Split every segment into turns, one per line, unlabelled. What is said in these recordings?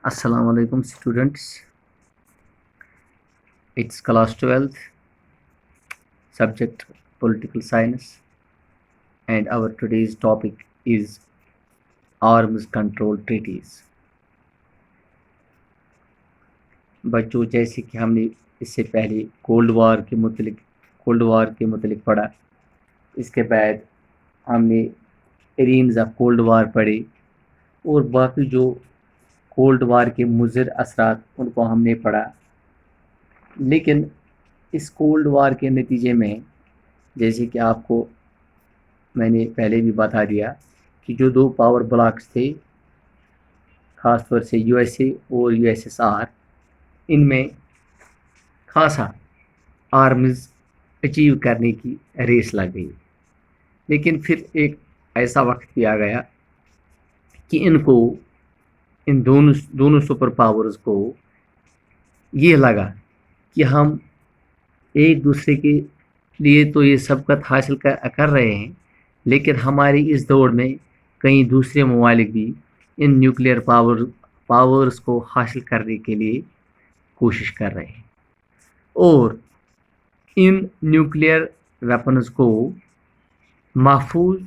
Assalamu alaikum students. It's class 12th, subject political science, and our today's topic is arms control treaties. बच्चों, जैसे कि हमने इससे पहले कोल्ड वार के मुतलिक पढ़ा, इसके बाद हमने एरिम्स ऑफ कोल्ड वार पढ़े और बाकी जो कोल्ड वार के मुज़र असरात उनको हमने पढ़ा। लेकिन इस कोल्ड वार के नतीजे में, जैसे कि आपको मैंने पहले भी बता दिया कि जो दो पावर ब्लॉक्स थे, ख़ास तौर से यूएसए और यूएसएसआर, इनमें खासा आर्म्स अचीव करने की रेस लग गई। लेकिन फिर एक ऐसा वक्त भी आ गया कि इन दोनों सुपर पावर्स को ये लगा कि हम एक दूसरे के लिए तो ये सबकत हासिल कर रहे हैं, लेकिन हमारी इस दौड़ में कई दूसरे ममालिक भी इन न्यूक्लियर पावर्स को हासिल करने के लिए कोशिश कर रहे हैं और इन न्यूक्लियर वेपन्स को महफूज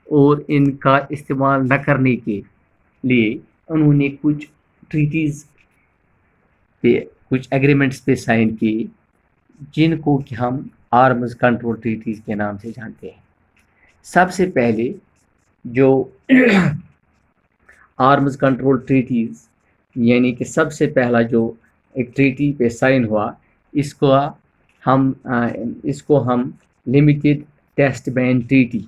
और इनका इस्तेमाल न करने के लिए उन्होंने कुछ ट्रीटीज़ पे, कुछ एग्रीमेंट्स पे साइन किए, जिनको कि हम आर्म्स कंट्रोल ट्रीटीज़ के नाम से जानते हैं। सबसे पहले जो आर्म्स कंट्रोल ट्रीटीज़ यानी कि सबसे पहला जो एक ट्रीटी पे साइन हुआ, इसको हम लिमिटेड टेस्ट बैन ट्रीटी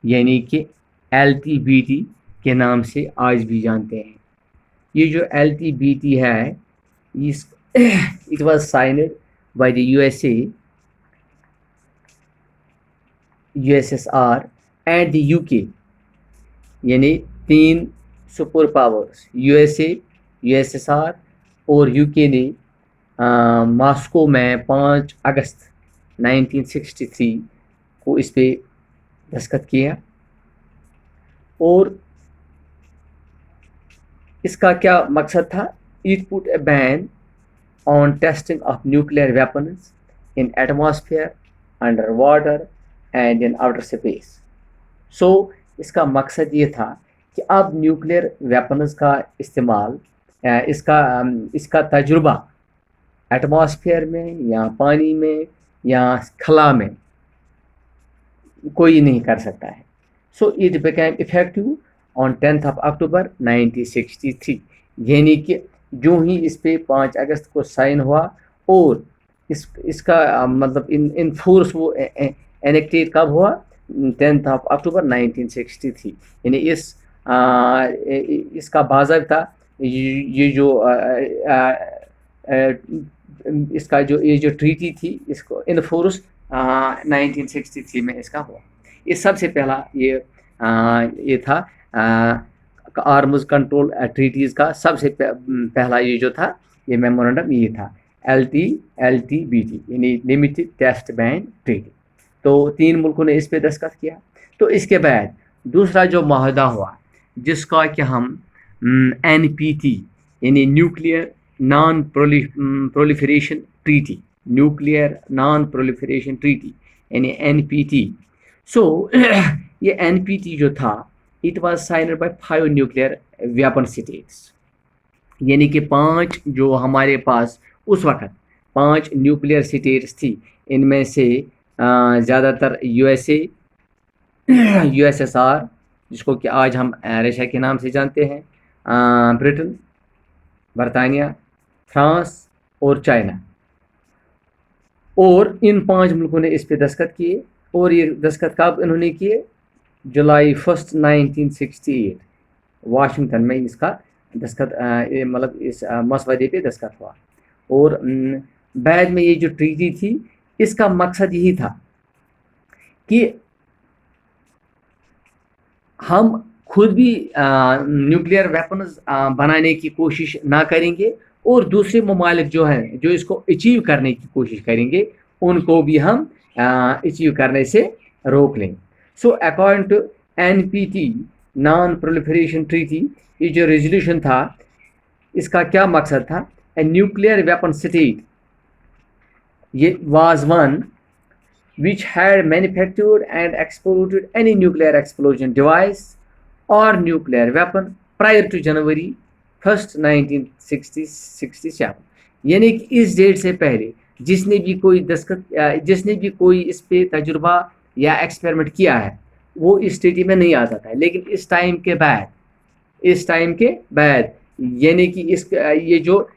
यानी कि LTBT के नाम से आज भी जानते हैं। ये जो LTBT है, it was signed by the USA, USSR and the UK, यानी तीन सुपर पावर्स USA, USSR और UK ने मॉस्को में 5 अगस्त 1963 को इस पे दस्तखत किया। और इसका क्या मकसद था? It put a ban on testing of nuclear weapons in atmosphere, under water and in outer space. So इसका मकसद ये था कि अब न्यूक्लियर वेपन्स का इस्तेमाल, इसका तजुर्बा एटमॉस्फेयर में या पानी में या खला में कोई नहीं कर सकता है। So it became effective on 10th of October 1963, यानी कि जो ही इस पे 5 अगस्त को साइन हुआ और इसका मतलब इन फोर्स वो एनेक्टेड कब हुआ? 10th of October 1963, यानी इसका बाज़ाब्ता ये जो ट्रीटी थी, इसको इन फोर्स 1963 में इसका हुआ। ये सबसे पहला ये था आर्म्स कंट्रोल ट्रीटीज़ का सबसे पहला ये जो था, ये मेमोरेंडम ये था LTBT यानी लिमिटेड टेस्ट बैन ट्रीटी। तो 3 मुल्कों ने इस पे दस्तखत किया। तो इसके बाद दूसरा जो माहदा हुआ, जिसका कि हम NPT यानी nuclear non proliferation treaty, nuclear non proliferation treaty यानी NPT। सो ये NPT जो था, it was signed by 5 nuclear weapon states, यानी कि 5 जो हमारे पास उस वक्त 5 न्यूक्लियर स्टेट्स थी। इनमें से ज़्यादातर USA, USSR जिसको कि आज हम रशिया के नाम से जानते हैं, ब्रिटेन, बरतानिया, फ्रांस और चाइना, और इन 5 मुल्कों ने इस पे दस्तखत किए। और ये दस्तखत कब इन्होंने किए? जुलाई 1 1968 वाशिंगटन में इसका दस्तखत, मतलब इस मसवदे पे दस्तखत हुआ। और बाद में ये जो ट्रीटी थी, इसका मकसद यही था कि हम खुद भी न्यूक्लियर वेपन्स बनाने की कोशिश ना करेंगे और दूसरे ममालिक जो हैं, जो इसको अचीव करने की कोशिश करेंगे, उनको भी हम अचीव करने से रोक लेंगे। So according to NPT non proliferation treaty, ये जो रेजोल्यूशन था, इसका क्या मकसद था? ए न्यूक्लियर वेपन स्टेट ये was one which had manufactured and exported any nuclear explosion device or nuclear weapon prior to January 1, 1967। यानी कि इस डेट से पहले जिसने भी कोई इस पे तजुर्बा या एक्सपेरिमेंट किया है वो इस स्थिति में नहीं आ जाता है। लेकिन इस टाइम के बाद यानी कि ये जो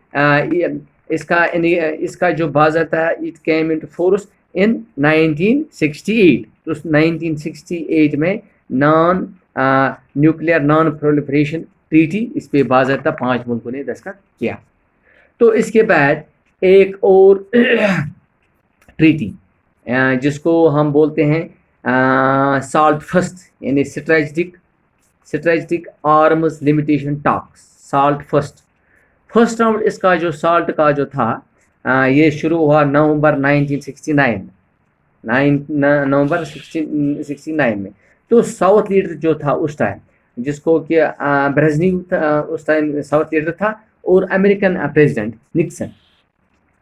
इसका जो बाज़ाब्ता है it came into force in 1968। तो 1968 में non nuclear non proliferation treaty इस पे बाज़ाब्ता 5 मुल्कों ने दस्तखत किया। तो इसके बाद एक और ट्रीटी जिसको हम बोलते हैं साल्ट फर्स्ट यानी strategic arms limitation talks salt first round इसका जो साल्ट का जो था ये शुरू हुआ नवंबर 1969 में। तो साउथ लीडर जो था उस टाइम जिसको कि ब्रेजनेव उस टाइम साउथ लीडर था और अमेरिकन प्रेसिडेंट निक्सन,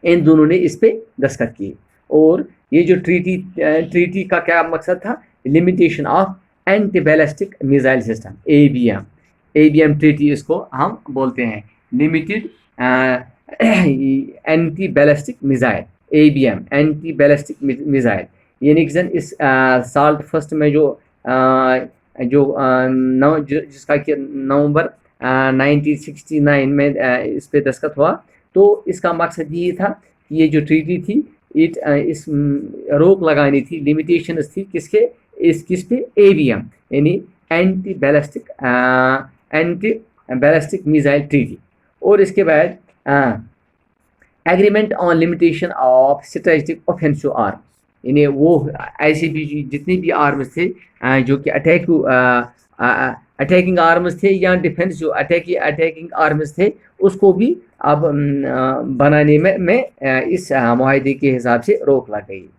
इन दोनों ने इस पे दस्तखत किए। और ये जो ट्रीटी का क्या मकसद था? Limitation of anti ballistic missile system ABM treaty इसको हम बोलते हैं, limited anti ballistic missile ABM anti ballistic missile. यानी कि इस साल्ट फर्स्ट में जिसका कि नवंबर 1969 में इस पे दस्तखत हुआ। तो इसका मकसद ये था कि ये जो ट्रीटी थी इस रोक लगानी थी, लिमिटेशंस थी किस पे? एबीएम यानी एंटी बैलिस्टिक मिसाइल ट्रीटी। और इसके बाद agreement on limitation of strategic offensive arms, यानी वो ऐसे भी जितने भी आर्म्स थे जो कि अटैकिंग आर्म्स थे या डिफेंसिव अटैकिंग आर्म्स थे उसको भी अब बनाने में इस मुआहदे के हिसाब से रोक लग गई।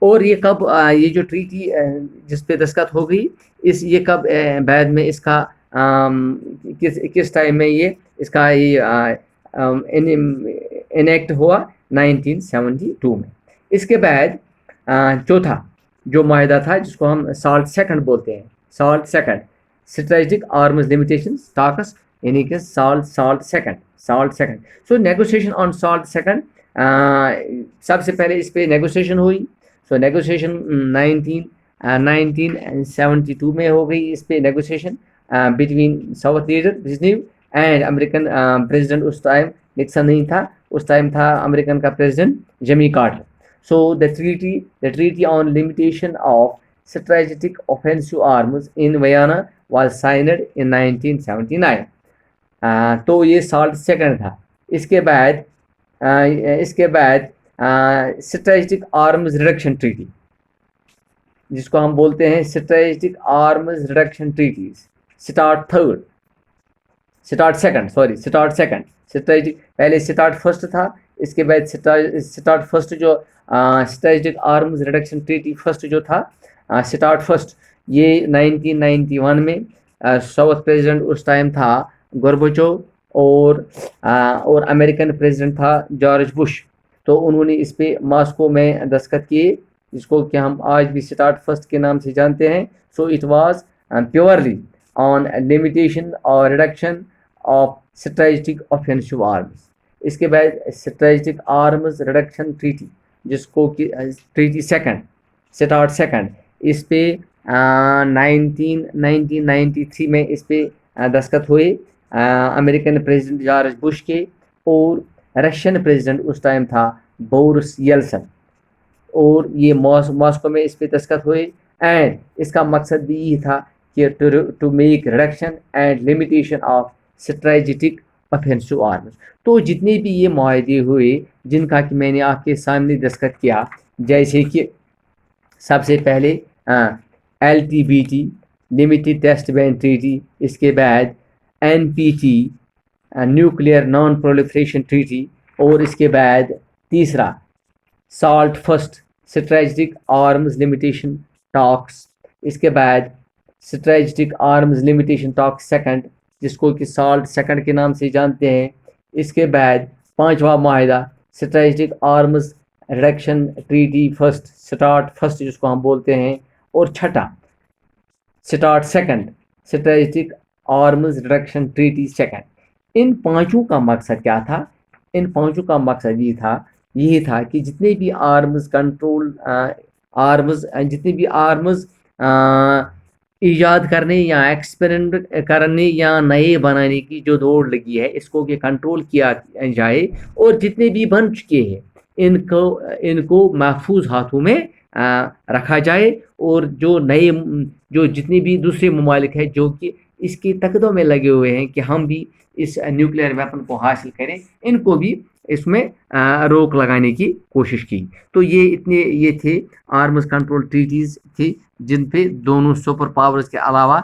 और ये कब ये जो ट्रीटी जिस पे दस्तखत हो गई ये कब बाद में इसका किस टाइम में ये इसका इनेक्ट हुआ? 1972 में। इसके बाद चौथा जो माहिदा था जिसको हम साल्ट सेकंड बोलते हैं, salt second strategic arms limitation stocks यानी कि salt second. So negotiation on salt second सबसे पहले इस पे नेगोशिएशन हुई। सो नेगोशिएशन 1972 में हो गई इस पे negotiation between south leader Brezhnev and American president. उस टाइम निक्सन नहीं था, उस टाइम था अमेरिकन का president Jimmy Carter. So the treaty on limitation of strategic offensive arms in Vienna was signed in 1979। तो ये साल्ट सेकंड था। इसके बाद स्ट्रेटेजिक आर्म्स रिडक्शन ट्रीटी जिसको हम बोलते हैं strategic arms reduction treaties START second. Strategic पहले स्टार्ट फर्स्ट था, इसके बाद स्टार्ट फर्स्ट जो strategic arms reduction treaty first जो था स्टार्ट फर्स्ट ये 1991 में साउथ प्रेसिडेंट उस टाइम था गोर्बाचोव और अमेरिकन प्रेसिडेंट था जॉर्ज बुश। तो उन्होंने इस पे मॉस्को में दस्तखत किए जिसको कि हम आज भी स्टार्ट फर्स्ट के नाम से जानते हैं। So it was purely on limitation और reduction of strategic offensive arms. इसके बाद स्ट्रेटेजिक आर्म्स रिडक्शन ट्रीटी जिसको कि ट्रीटी स्टार्ट सेकंड इस पे 1993 में इस पे दस्तखत हुए अमेरिकन प्रेसिडेंट जॉर्ज बुश के और रशियन प्रेसिडेंट उस टाइम था बोरिस येल्सन। और ये मॉस्को में इस पे दस्तखत हुए एंड इसका मकसद भी ये था कि to make reduction and limitation of strategic offensive arms. तो जितने भी ये मुआहदे हुए जिनका कि मैंने आपके सामने दस्तखत किया, जैसे कि सबसे पहले LTBT limited test ban treaty, इसके बाद NPT nuclear non proliferation treaty और इसके बाद तीसरा SALT first strategic arms limitation talks, इसके बाद strategic arms limitation talks second जिसको कि साल्ट सेकंड के नाम से जानते हैं। इसके बाद 5वां माहिदा strategic arms reduction treaty first, start first जिसको हम बोलते हैं, और छठा start second strategic arms reduction treaty second. इन पांचों का मकसद क्या था? इन पांचों का मकसद ये था कि जितने भी आर्म्स कंट्रोल आर्म्स जितने भी आर्म्स ईजाद करने या एक्सपेरिमेंट करने या नए बनाने की जो दौड़ लगी है, इसको कि कंट्रोल किया जाए, और जितने भी बन चुके हैं इनको महफूज हाथों में रखा जाए, और जो जितने भी दूसरे ममालिक हैं जो कि इसकी तकदों में लगे हुए हैं कि हम भी इस न्यूक्लियर वेपन को हासिल करें, इनको भी इसमें रोक लगाने की कोशिश की। तो ये थे आर्म्स कंट्रोल ट्रीटीज थी, जिन पे दोनों सुपर पावर्स के अलावा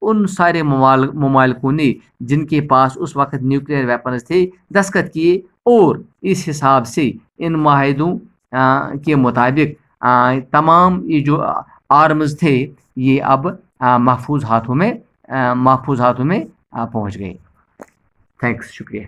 उन सारे ममालिकों ने जिनके पास उस वक्त न्यूक्लियर वेपन्स थे दस्तखत किए, और इस हिसाब से इन माहिदों के मुताबिक तमाम ये जो आर्म्स थे ये अब महफूज हाथों में पहुंच गए। थैंक्स, शुक्रिया।